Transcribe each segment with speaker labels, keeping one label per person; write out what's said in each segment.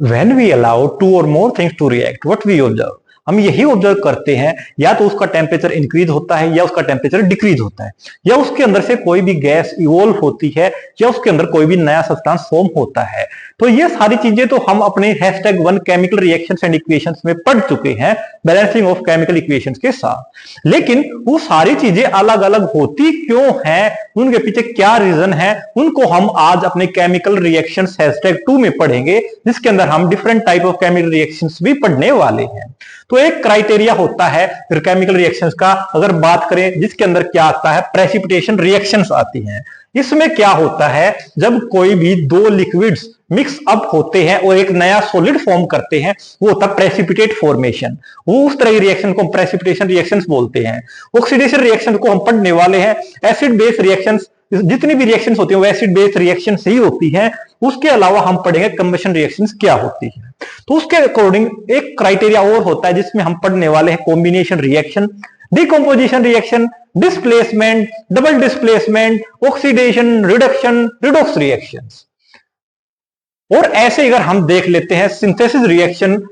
Speaker 1: When we allow two or more things to react, what we observe? हम यही observe करते हैं, या तो उसका टेम्परेचर इंक्रीज होता है या उसका टेम्परेचर डिक्रीज होता है, या उसके अंदर से कोई भी गैस इवोल्व होती है, या उसके अंदर कोई भी नया सब्सटेंस फॉर्म होता है। तो ये सारी चीजें तो हम अपने #1 केमिकल रिएक्शंस एंड इक्वेशंस में पढ़ चुके हैं, बैलेंसिंग ऑफ केमिकल इक्वेशंस के साथ। लेकिन वो सारी चीजें अलग अलग होती क्यों हैं, उनके पीछे क्या रीजन है, उनको हम आज अपने केमिकल रिएक्शंस #2 में पढ़ेंगे, जिसके अंदर हम different type of chemical reactions भी पढ़ने वाले हैं। तो एक क्राइटेरिया होता है फिर केमिकल रिएक्शंस का, अगर बात करें जिसके अंदर क्या आता है, प्रेसिपिटेशन रिएक्शंस आती हैं। इसमें क्या होता है, जब कोई भी दो लिक्विड्स मिक्स अप होते हैं और एक नया सॉलिड फॉर्म करते हैं, वो होता है प्रेसिपिटेट फॉर्मेशन। वो उस तरह की रिएक्शन को प्रेसिपिटेशन रिएक्शंस बोलते हैं। ऑक्सीडेशन रिएक्शन को हम पढ़ने वाले हैं। एसिड बेस रिएक्शंस, जितनी भी रिएक्शंस होती हैं वो एसिड बेस रिएक्शंस ही होती हैं। उसके अलावा हम पढ़ेंगे कंबशन रिएक्शंस क्या होती है। तो उसके अकॉर्डिंग एक क्राइटेरिया और होता है जिसमें हम पढ़ने वाले हैं combination reaction, decomposition reaction, displacement, double displacement, oxidation, reduction, redox reactions. और ऐसे अगर हम देख लेते हैं synthesis reaction,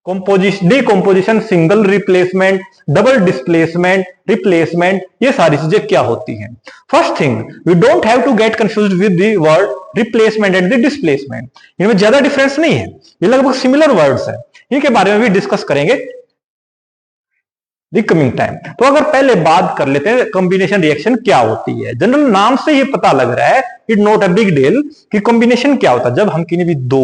Speaker 1: decomposition, single replacement, double displacement, replacement, ये सारी चीजें क्या होती हैं। First thing, we don't have to get confused with the word replacement and the displacement. इनमें ज्यादा डिफरेंस नहीं है, ये लगभग सिमिलर वर्ड्स है। इनके बारे में भी डिस्कस करेंगे द कमिंग टाइम। तो अगर पहले बात कर लेते हैं कॉम्बिनेशन रिएक्शन क्या होती है। जनरल नाम से ही पता लग रहा है, it not a big deal, कि कॉम्बिनेशन क्या होता है। जब हम किसी भी दो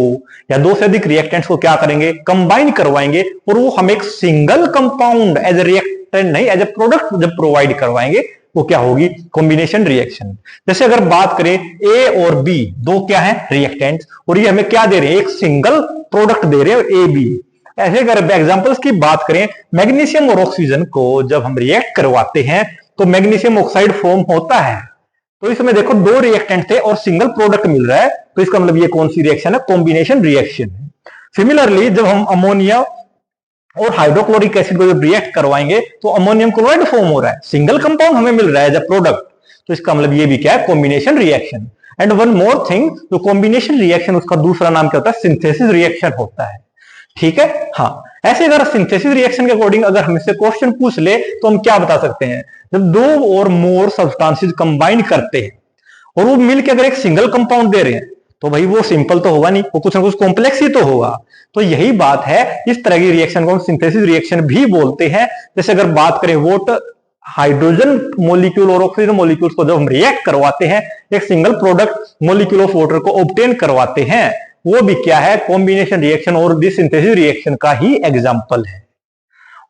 Speaker 1: या दो से अधिक रिएक्टेंट्स को क्या करेंगे, कंबाइन करवाएंगे, और वो हम एक single compound as a reactant नहीं, एज ए प्रोडक्ट जब प्रोवाइड करवाएंगे, वो क्या होगी, कॉम्बिनेशन रिएक्शन। जैसे अगर बात करें ए और बी, दो क्या है, रिएक्टेंट्स, और ये हमें क्या दे रहे हैं, एक सिंगल प्रोडक्ट दे रहे हैं ए बी। ऐसे अगर एग्जांपल्स की बात करें, मैग्नीशियम और ऑक्सीजन को जब हम रिएक्ट करवाते हैं तो मैग्नीशियम ऑक्साइड फॉर्म होता है। तो इसमें देखो दो रिएक्टेंट थे और सिंगल प्रोडक्ट मिल रहा है, तो इसका मतलब ये कौन सी रिएक्शन है, कॉम्बिनेशन रिएक्शन है। सिमिलरली जब हम अमोनिया और हाइड्रोक्लोरिक एसिड को जब रिएक्ट करवाएंगे तो अमोनियम क्लोराइड फॉर्म हो रहा है, सिंगल कंपाउंड हमें मिल रहा है जब प्रोडक्ट, तो इसका मतलब ये भी क्या है, combination reaction. And one more thing, जो कॉम्बिनेशन रिएक्शन उसका दूसरा नाम क्या होता है, सिंथेसिस रिएक्शन होता है। ठीक है, हाँ। ऐसे अगर सिंथेसिस रिएक्शन के अकॉर्डिंग अगर हमसे क्वेश्चन पूछ ले तो हम क्या बता सकते हैं, जब दो और मोर सब्सटेंसेस कंबाइन करते हैं और वो मिलकर अगर एक सिंगल कंपाउंड दे रहे हैं, तो भाई वो सिंपल तो होगा नहीं, वो कुछ ना कुछ कॉम्प्लेक्स ही तो होगा। तो यही बात है, इस तरह की रिएक्शन को हम सिंथेसिस रिएक्शन भी बोलते हैं। जैसे अगर बात करें वाटर, हाइड्रोजन मॉलिक्यूल और ऑक्सीजन मॉलिक्यूल्स को जब हम रिएक्ट करवाते हैं, एक single product molecule of water को ऑब्टेन करवाते हैं, वो भी क्या है, कॉम्बिनेशन रिएक्शन और दी सिंथेसिस रिएक्शन का ही एग्जांपल है।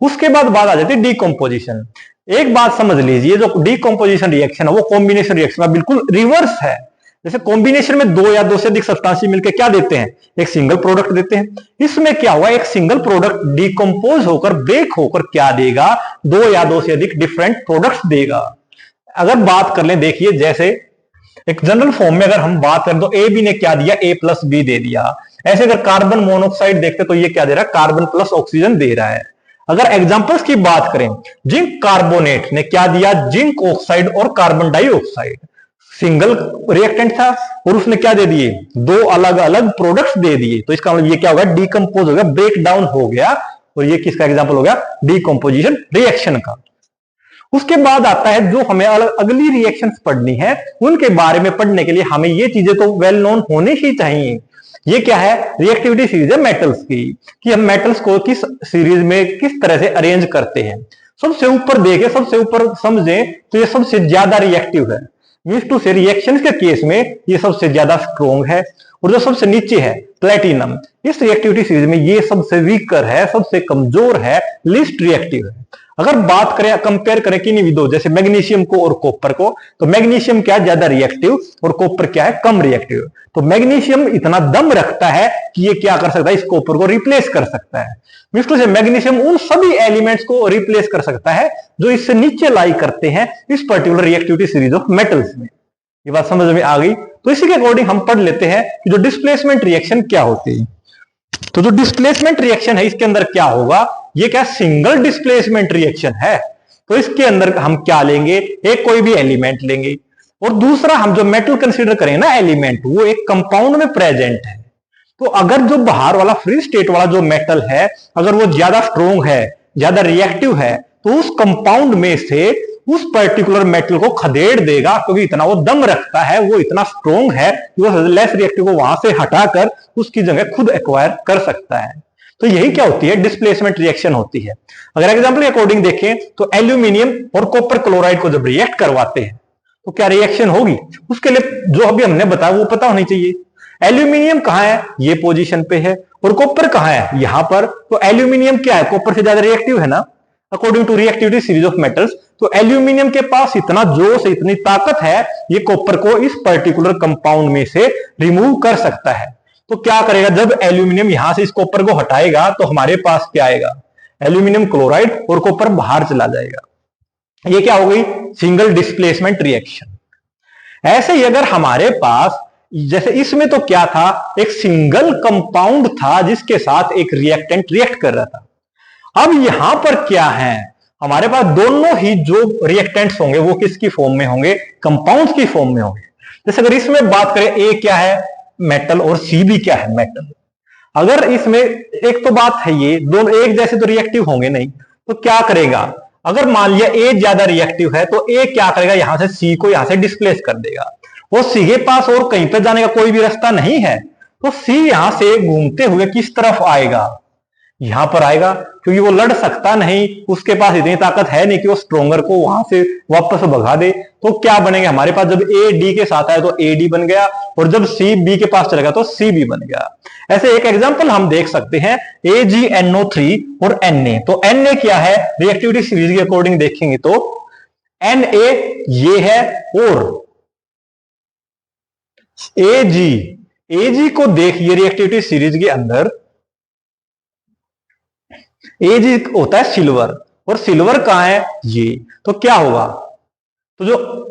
Speaker 1: उसके बाद बात आ जाती है डीकम्पोजिशन। एक बात समझ लीजिए, जो डीकम्पोजिशन रिएक्शन है वो कॉम्बिनेशन रिएक्शन का बिल्कुल रिवर्स है। जैसे कॉम्बिनेशन में दो या दो से अधिक सब्सटेंस मिलकर क्या देते हैं, एक सिंगल प्रोडक्ट देते हैं। इसमें क्या हुआ, एक सिंगल प्रोडक्ट डीकम्पोज होकर, ब्रेक होकर क्या देगा, दो या दो से अधिक डिफरेंट प्रोडक्ट्स देगा। अगर बात कर लें, देखिए जैसे एक जनरल फॉर्म में अगर हम बात करें तो ए बी ने क्या दिया, A+B दे दिया। ऐसे अगर कार्बन मोनोऑक्साइड देखते तो ये क्या दे रहा है, कार्बन प्लस ऑक्सीजन दे रहा है। अगर एग्जांपल्स की बात करें, जिंक कार्बोनेट ने क्या दिया, जिंक ऑक्साइड और कार्बन डाइऑक्साइड। सिंगल रिएक्टेंट था और उसने क्या दे दिए, दो अलग अलग प्रोडक्ट्स दे दिए। तो इसका मतलब ये क्या होगा, डीकम्पोज हो गया, ब्रेक डाउन हो गया, और ये किसका एग्जाम्पल हो गया, डीकम्पोजिशन रिएक्शन का। उसके बाद आता है जो हमें अगली रिएक्शंस पढ़नी है, उनके बारे में पढ़ने के लिए हमें ये चीजें तो वेल नोन होनी ही चाहिए। ये क्या है, रिएक्टिविटी सीरीज है मेटल्स की, कि हम मेटल्स को किस सीरीज में किस तरह से अरेंज करते हैं। सबसे ऊपर देखें, सबसे ऊपर समझें तो ये सबसे ज्यादा रिएक्टिव है, मींस टू से रिएक्शंस के केस में ये सबसे ज्यादा स्ट्रॉन्ग है। और जो सबसे नीचे है प्लेटिनम, इस रिएक्टिविटी सीरीज में ये सबसे वीकर है, सबसे कमजोर है, लीस्ट रिएक्टिव है। अगर बात करें, कंपेयर करें किन्हीं भी दो, जैसे मैग्नीशियम को और कॉपर को, तो मैग्नीशियम क्या है, ज्यादा रिएक्टिव, और कॉपर क्या है, कम रिएक्टिव। तो मैग्नीशियम इतना दम रखता है कि ये क्या कर सकता है, इस कॉपर को रिप्लेस कर सकता है। मिस्टर से मैग्नीशियम उन सभी एलिमेंट्स को रिप्लेस कर सकता है जो इससे नीचे लाई करते हैं इस particular reactivity series of metals में। ये बात समझ में आ गई। तो इसी के अकॉर्डिंग हम पढ़ लेते हैं कि जो डिस्प्लेसमेंट रिएक्शन क्या होती है। तो जो डिस्प्लेसमेंट रिएक्शन है, इसके अंदर क्या होगा, ये क्या सिंगल डिस्प्लेसमेंट रिएक्शन है। तो इसके अंदर हम क्या लेंगे, एक कोई भी एलिमेंट लेंगे, और दूसरा हम जो मेटल कंसीडर करें ना एलिमेंट, वो एक कंपाउंड में प्रेजेंट है। तो अगर जो बाहर वाला फ्री स्टेट वाला जो मेटल है, अगर वो ज्यादा स्ट्रोंग है, ज्यादा रिएक्टिव है, तो उस कंपाउंड में से उस पर्टिकुलर मेटल को खदेड़ देगा, क्योंकि इतना वो दम रखता है, वो इतना स्ट्रोंग है कि वो लेस रिएक्टिव को वहां से हटाकर उसकी जगह खुद एक्वायर कर सकता है। तो यही क्या होती है, डिस्प्लेसमेंट रिएक्शन होती है। अगर एग्जांपल के अकॉर्डिंग देखें तो एल्यूमिनियम और कॉपर क्लोराइड को जब रिएक्ट करवाते हैं तो क्या रिएक्शन होगी, उसके लिए जो अभी हमने बताया वो पता होनी चाहिए। एल्यूमिनियम कहां है, ये पोजीशन पे है, और कॉपर कहां है, यहां पर। तो एल्यूमिनियम क्या है, कॉपर से ज्यादा रिएक्टिव है ना, according to reactivity series of metals. तो एल्यूमिनियम के पास इतना जोश, इतनी ताकत है, ये कॉपर को इस पर्टिकुलर कंपाउंड में से रिमूव कर सकता है। तो क्या करेगा, जब एल्यूमिनियम यहां से इस कॉपर को हटाएगा तो हमारे पास क्या आएगा, एल्यूमिनियम क्लोराइड, और कॉपर बाहर चला जाएगा। ये क्या हो गई, सिंगल डिस्प्लेसमेंट रिएक्शन। ऐसे ही अगर हमारे पास, जैसे इसमें तो क्या था, एक सिंगल कंपाउंड था जिसके साथ एक रिएक्टेंट रिएक्ट कर रहा था। अब यहां पर क्या है, हमारे पास दोनों ही जो रिएक्टेंट्स होंगे वो किसकी फॉर्म में होंगे, कंपाउंड्स की फॉर्म में होंगे। जैसे अगर इसमें बात करें, ए क्या है, मेटल, और सी भी क्या है, मेटल। अगर इसमें एक तो बात है, ये दोनों एक जैसे तो रिएक्टिव होंगे नहीं, तो क्या करेगा, अगर मान लिया ए ज्यादा रिएक्टिव है तो ए क्या करेगा, यहां से सी को यहां से डिस्प्लेस कर देगा। वो सी के पास और कहीं पर जाने का कोई भी रास्ता नहीं है, तो सी यहां से घूमते हुए किस तरफ आएगा, यहां पर आएगा, क्योंकि वो लड़ सकता नहीं, उसके पास इतनी ताकत है नहीं कि वो स्ट्रोंगर को वहां से वापस भगा दे। तो क्या बनेगा हमारे पास, जब ए डी के साथ आया तो ए डी बन गया, और जब सी बी के पास चलेगा तो सी बी बन गया। ऐसे एक एग्जांपल हम देख सकते हैं, AgNO3 और Na। तो Na क्या है, रिएक्टिविटी सीरीज के अकॉर्डिंग देखेंगे तो Na ये है, और Ag को देखिए रिएक्टिविटी सीरीज के अंदर, Ag होता है सिल्वर, और सिल्वर कहां है, ये। तो क्या होगा, तो जो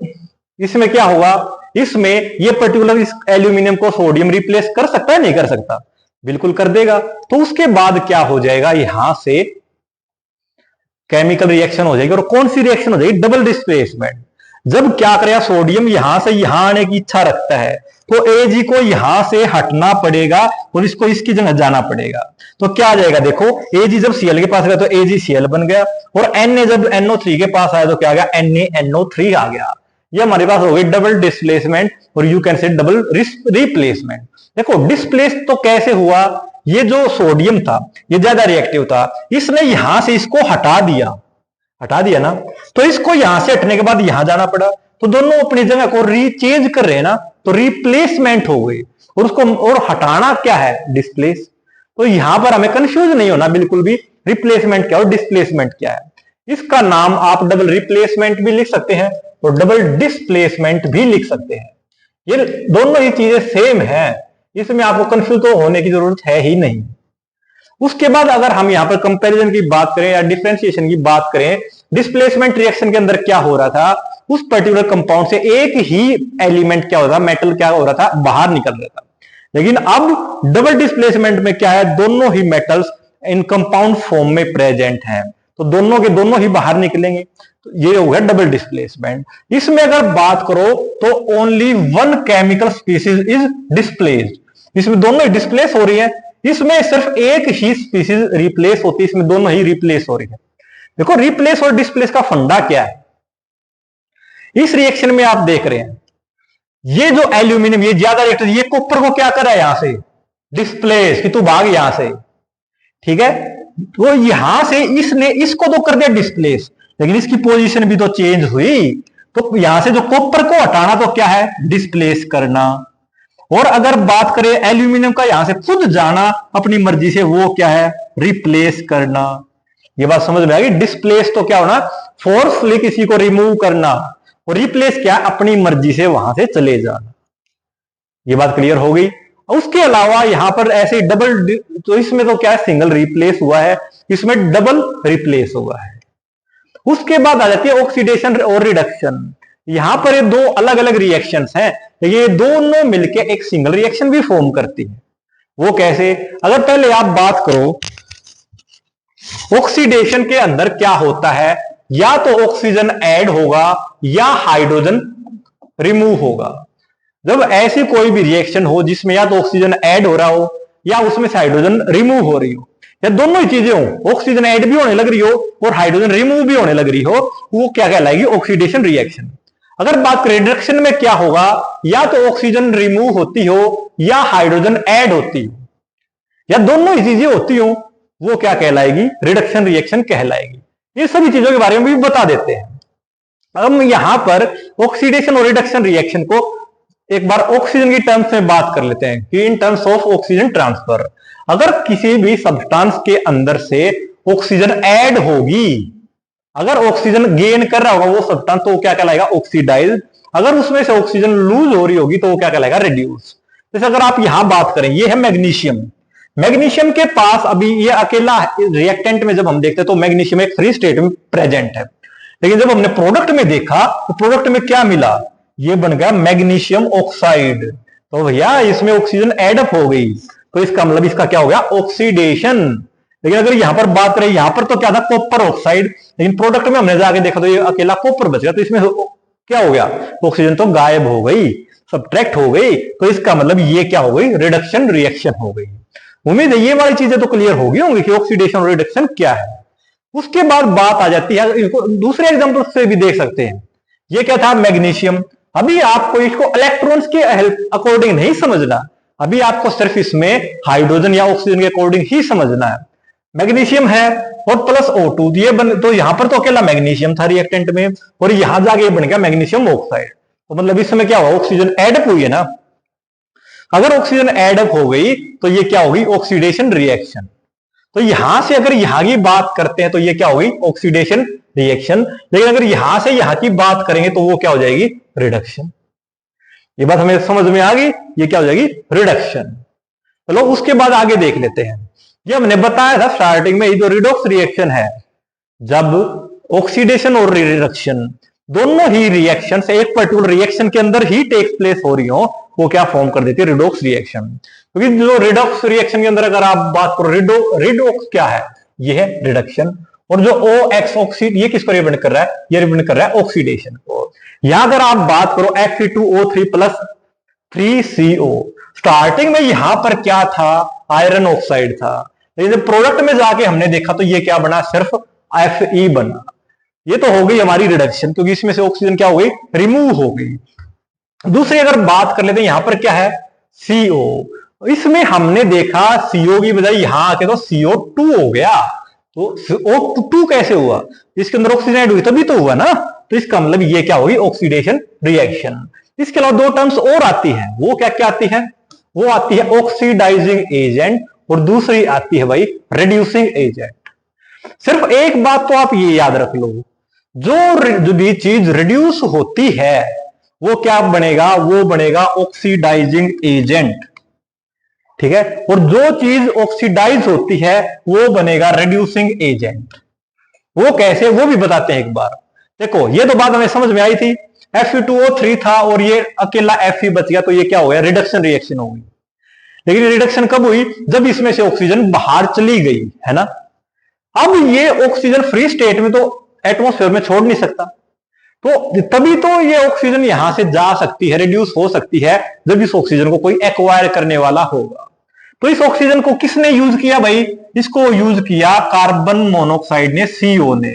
Speaker 1: इसमें क्या होगा, इसमें ये पर्टिकुलर इस एल्यूमिनियम को सोडियम रिप्लेस कर सकता है, नहीं कर सकता, बिल्कुल कर देगा। तो उसके बाद क्या हो जाएगा, यहां से केमिकल रिएक्शन हो जाएगी, और कौन सी रिएक्शन हो जाएगी, डबल डिस्प्लेसमेंट। जब क्या करेगा, सोडियम यहां से यहां आने की इच्छा रखता है, तो Ag को यहां से हटना पड़ेगा और इसको इसकी जगह जाना पड़ेगा। तो क्या आ जाएगा, देखो Ag जब Cl के पास गया तो AgCl बन गया, और Na जब NO3 के पास आया तो क्या आ गया, NaNO3 आ गया। ये हमारे पास हो गई डबल डिस्प्लेसमेंट, और you can say double replacement. देखो डिस्प्लेस तो कैसे हुआ, ये जो सोडियम था ये ज्यादा रिएक्टिव था, इसने यहां से इसको हटा दिया ना, तो इसको यहां से हटने के बाद यहां जाना पड़ा, तो दोनों अपनी जगह को रीचेंज कर रहे हैं ना, तो रिप्लेसमेंट हो गई। और उसको और हटाना क्या है, डिस्प्लेस। तो यहां पर हमें कंफ्यूज नहीं होना बिल्कुल भी, रिप्लेसमेंट क्या और डिस्प्लेसमेंट क्या है। इसका नाम आप डबल रिप्लेसमेंट भी लिख सकते हैं और डबल डिस्प्लेसमेंट भी लिख सकते हैं। ये दोनों ही चीजें सेम है, इसमें आपको कंफ्यूज तो होने की जरूरत है ही नहीं। उसके बाद अगर हम यहां पर कंपैरिजन की बात करें या डिफरेंशिएशन की बात करें, डिस्प्लेसमेंट रिएक्शन के अंदर क्या हो रहा था, उस पर्टिकुलर कंपाउंड से एक ही एलिमेंट क्या हो रहा था, मेटल क्या हो रहा था, बाहर निकल रहा था। लेकिन अब डबल डिस्प्लेसमेंट में क्या है, दोनों ही मेटल्स इन कंपाउंड फॉर्म में प्रेजेंट हैं, तो दोनों के दोनों ही बाहर निकलेंगे। तो ये हो गया डबल डिस्प्लेसमेंट। इसमें अगर बात करो तो only one chemical species is displaced, इसमें दोनों ही डिस्प्लेस हो रही है, इसमें सिर्फ एक ही स्पीसीज रिप्लेस होती है, इसमें दोनों ही रिप्लेस हो रही है। देखो रिप्लेस और डिस्प्लेस का फंडा क्या है, इस रिएक्शन में आप देख रहे हैं, ये जो एल्यूमिनियम ये ज्यादा रिएक्टर, ये कॉपर को क्या कर रहा है, यहां से डिस्प्लेस, कि तू भाग यहां से, ठीक है। तो यहां से इसने इसको तो कर दिया डिस्प्लेस, लेकिन इसकी पोजीशन भी तो चेंज हुई, तो यहां से जो कॉपर को हटाना तो क्या है, डिस्प्लेस करना। और अगर बात करें एल्यूमिनियम का यहां से खुद जाना अपनी मर्जी से, वो क्या है, रिप्लेस करना। ये बात समझ में आ गई। डिस्प्लेस तो क्या होना, फोर्सफुली किसी को रिमूव करना, और रिप्लेस क्या, अपनी मर्जी से वहां से चले जाना। ये बात क्लियर हो गई। उसके अलावा यहां पर ऐसे डबल, तो इसमें तो क्या है, सिंगल रिप्लेस हुआ है, इसमें डबल रिप्लेस हुआ है। उसके बाद आ जाती है ऑक्सीडेशन और रिडक्शन। यहां पर ये दो अलग अलग रिएक्शंस हैं, ये दोनों मिलकर एक सिंगल रिएक्शन भी फॉर्म करती है। वो कैसे, अगर पहले आप बात करो ऑक्सीडेशन के अंदर क्या होता है, या तो ऑक्सीजन ऐड होगा या हाइड्रोजन रिमूव होगा। जब ऐसी कोई भी रिएक्शन हो जिसमें या तो ऑक्सीजन ऐड हो रहा हो या उसमें से हाइड्रोजन रिमूव हो रही हो, या दोनों ही चीजें हो, ऑक्सीजन ऐड भी होने लग रही हो और हाइड्रोजन रिमूव भी होने लग रही हो, वो क्या कहलाएगी? Oxidation reaction. अगर बात करें रिडक्शन में क्या होगा, या तो ऑक्सीजन रिमूव होती हो या हाइड्रोजन ऐड होती हो या दोनों ही चीजें होती हो, वो क्या कहलाएगी? रिडक्शन रिएक्शन कहलाएगी। ये सभी चीजों के बारे में भी बता देते हैं। अब हम यहां पर ऑक्सीडेशन और रिडक्शन रिएक्शन को एक बार ऑक्सीजन की टर्म्स में बात कर लेते हैं कि in terms of oxygen transfer, अगर किसी भी सब्सटेंस के अंदर से ऑक्सीजन ऐड होगी, अगर ऑक्सीजन गेन कर रहा होगा वो सब्सटेंस, तो वो क्या कहलाएगा? ऑक्सीडाइज। अगर उसमें से ऑक्सीजन लूज हो रही होगी तो वो क्या कहलाएगा? रिड्यूस। जैसे अगर आप यहां बात करें, ये है मैग्नीशियम। मैग्नीशियम के पास अभी ये अकेला रिएक्टेंट में जब हम देखते हैं तो मैग्नीशियम एक फ्री स्टेट में प्रेजेंट है, लेकिन जब हमने प्रोडक्ट में देखा तो प्रोडक्ट में क्या मिला? ये बन गया मैग्नीशियम ऑक्साइड। तो भैया इसमें ऑक्सीजन एडअप हो गई, तो इसका मतलब इसका क्या हो गया? ऑक्सीडेशन। लेकिन अगर यहां पर बात करें, यहां पर तो क्या था? कॉपर ऑक्साइड, लेकिन प्रोडक्ट में हमने जाके देखा तो ये अकेला कॉपर बच गया, तो इसमें क्या हो गया? ऑक्सीजन तो गायब हो गई, सब्ट्रैक्ट हो गई, तो इसका मतलब ये क्या हो गई? रिडक्शन रिएक्शन हो गई। उम्मीद है ये वाली चीजें तो क्लियर होगी होंगी कि ऑक्सीडेशन और रिडक्शन क्या है। उसके बाद बात आ जाती है, इसको दूसरे एग्जांपल से भी देख सकते हैं। ये क्या था? मैग्नीशियम। अभी आपको इसको इलेक्ट्रॉन्स के अकॉर्डिंग नहीं समझना, अभी आपको सिर्फ इसमें हाइड्रोजन या ऑक्सीजन के अकॉर्डिंग ही समझना है। मैग्नीशियम है और प्लस O2, ये तो यहां पर तो अकेला मैग्नीशियम था रिएक्टेंट में, और यहां जाके बन गया मैग्नीशियम ऑक्साइड। तो मतलब इस समय क्या हुआ? ऑक्सीजन एडअप हुई है ना। अगर ऑक्सीजन एडअप हो गई तो ये क्या होगी? Oxidation reaction. तो यहां से अगर यहां की बात करते हैं तो ये क्या होगी? Oxidation reaction. लेकिन अगर यहां से यहां की बात करेंगे तो वो क्या हो जाएगी? रिडक्शन। ये बात हमें समझ में आ गई? ये क्या हो जाएगी? रिडक्शन। चलो उसके बाद आगे देख लेते हैं। ये हमने बताया था स्टार्टिंग में, ये जो रिडॉक्स रिएक्शन है, जब ऑक्सीडेशन और रिडक्शन दोनों ही रिएक्शन एक पर्टिकुलर रिएक्शन के अंदर ही टेक्स प्लेस हो रही हो, वो क्या फॉर्म कर देती है? Redox reaction. क्योंकि जो रिडॉक्स रिएक्शन के अंदर अगर आप बात करो, रिडॉक्स क्या है? ये है रिडक्शन। और जो OX ऑक्सीड, ये किसको रिप्रेजेंट कर रहा है? ये रिप्रेजेंट कर रहा है ऑक्सीडेशन को। यहां अगर आप बात करो Fe2O3 प्लस 3CO, स्टार्टिंग में यहां पर क्या था? आयरन ऑक्साइड था, लेकिन जब प्रोडक्ट में जाके हमने देखा तो ये क्या बना? सिर्फ Fe बना। ये तो हो गई हमारी रिडक्शन, क्योंकि इसमें से ऑक्सीजन क्या हो गई? रिमूव हो गई। दूसरी अगर बात कर लेते हैं, यहां पर क्या है? CO। इसमें हमने देखा CO की बजाय यहां आके तो CO2 हो गया। तो O2 कैसे हुआ? इसके अंदर ऑक्सीजन ऐड हुई तभी तो हुआ ना। तो इसका मतलब ये क्या होगी? Oxidation reaction. इसके अलावा दो टर्म्स और आती है, वो क्या क्या आती है? वो आती है ऑक्सीडाइजिंग एजेंट, और दूसरी आती है भाई रिड्यूसिंग एजेंट। सिर्फ एक बात तो आप ये याद रख लो, जो भी चीज रिड्यूस होती है वो क्या बनेगा? वो बनेगा ऑक्सीडाइजिंग एजेंट। ठीक है, और जो चीज ऑक्सीडाइज होती है वो बनेगा रिड्यूसिंग एजेंट। वो कैसे? वो भी बताते हैं एक बार। देखो ये तो बात हमें समझ में आई थी, Fe2O3 था और ये अकेला Fe बच गया, तो ये क्या हो गया? रिडक्शन रिएक्शन हो गई। लेकिन रिडक्शन कब हुई? जब इसमें से ऑक्सीजन बाहर चली गई, है ना। अब ये ऑक्सीजन फ्री स्टेट में तो एटमॉस्फेयर में छोड़ नहीं सकता, तो तभी तो ये ऑक्सीजन यहां से जा सकती है, रिड्यूस हो सकती है, जब इस ऑक्सीजन को कोई एक्वायर करने वाला होगा। तो इस ऑक्सीजन को किसने यूज किया भाई? इसको यूज किया कार्बन मोनोऑक्साइड ने, CO ने।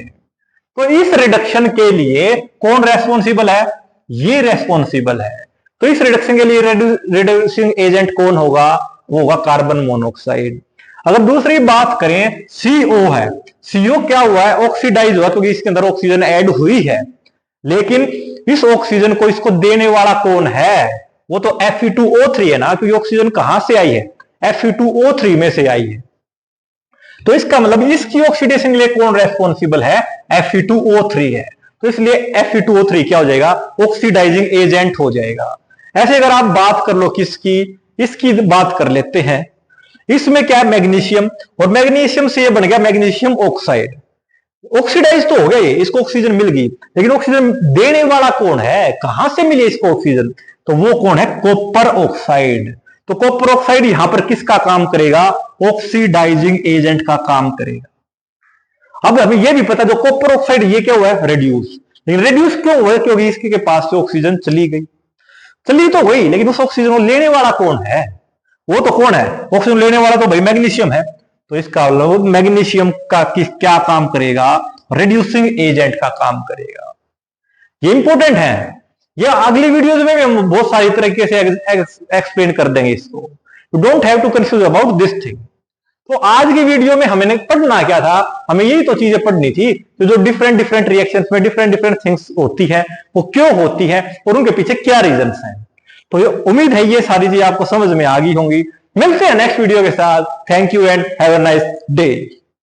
Speaker 1: तो इस रिडक्शन के लिए कौन रेस्पॉन्सिबल है? ये रेस्पॉन्सिबल है। तो इस रिडक्शन के लिए रिड्यूसिंग एजेंट कौन होगा? वो होगा कार्बन मोनोऑक्साइड। अगर दूसरी बात करें, CO है, CO क्या हुआ है? ऑक्सीडाइज हुआ, क्योंकि इसके अंदर ऑक्सीजन ऐड हुई है। लेकिन इस ऑक्सीजन को इसको देने वाला कौन है? वो तो Fe2O3 है ना, क्योंकि ऑक्सीजन कहां से आई है? Fe2O3 में से आई है। तो इसका मतलब इसकी ऑक्सीडेशन के लिए कौन रेस्पॉन्सिबल है? Fe2O3 है। तो इसलिए Fe2O3 क्या हो जाएगा? ऑक्सीडाइजिंग एजेंट हो जाएगा। ऐसे अगर आप बात कर लो किसकी, इसकी बात कर लेते हैं। इसमें क्या है? मैग्नीशियम, और मैग्नीशियम से ये बन गया मैग्नीशियम ऑक्साइड। ऑक्सीडाइज तो हो गया, इसको ऑक्सीजन मिल गई, लेकिन ऑक्सीजन देने वाला कौन है? कहां से मिले इसको ऑक्सीजन? तो वो कौन है? Copper oxide. तो कॉपर ऑक्साइड यहां पर किसका काम करेगा? ऑक्सीडाइजिंग एजेंट का काम करेगा। अब हमें यह भी पता है, जो कॉपर ऑक्साइड ये क्या हुआ है? रिड्यूस। लेकिन रिड्यूस क्यों हुआ है? क्योंकि इसके पास से ऑक्सीजन चली गई। चली तो गई, लेकिन उस ऑक्सीजन को लेने वाला कौन है? वो तो कौन है? ऑक्सीजन लेने वाला तो भाई मैग्नीशियम है। तो इसका मतलब मैग्नीशियम का क्या काम करेगा? रिड्यूसिंग एजेंट का काम करेगा। ये इंपॉर्टेंट है, ये अगली वीडियोस में भी हम बहुत सारी तरीके से एक्सप्लेन कर देंगे इसको। You don't have to confuse about this thing. तो आज की वीडियो में हमें पढ़ना क्या था? हमें यही तो चीजें पढ़नी थी कि जो डिफरेंट डिफरेंट रिएक्शंस में डिफरेंट डिफरेंट थिंग्स होती है वो क्यों होती है और उनके पीछे क्या रीजंस हैं। तो ये उम्मीद है ये सारी चीजें आपको समझ में आ गई होंगी। मिलते हैं नेक्स्ट वीडियो के साथ। Thank you and have a nice day.